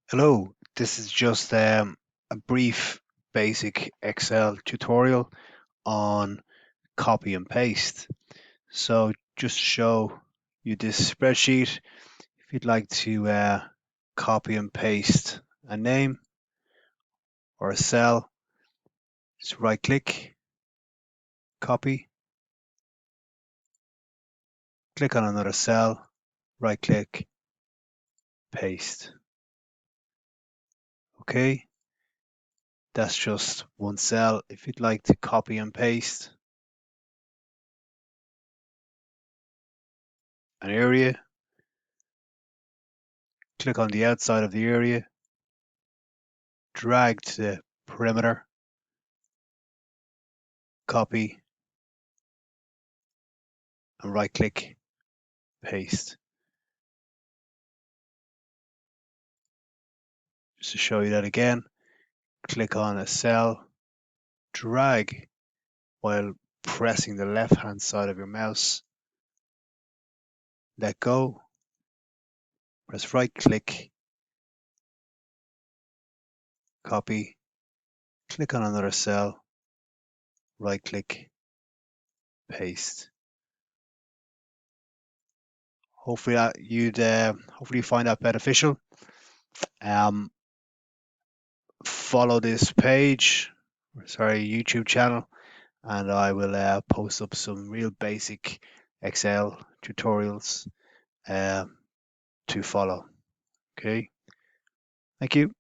Hello, this is just a brief basic Excel tutorial on copy and paste. So just to show you this spreadsheet, if you'd like to copy and paste a name or a cell, just right click, copy, click on another cell, right click, paste. Okay, that's just one cell. If you'd like to copy and paste an area, click on the outside of the area, drag to the perimeter, copy, and right click, paste. Just to show you that again, click on a cell, drag while pressing the left hand side of your mouse, let go, press right click, copy, click on another cell, right click, paste. Hopefully you find that beneficial. Um, Follow this YouTube channel, and I will post up some real basic Excel tutorials to follow. Okay, thank you.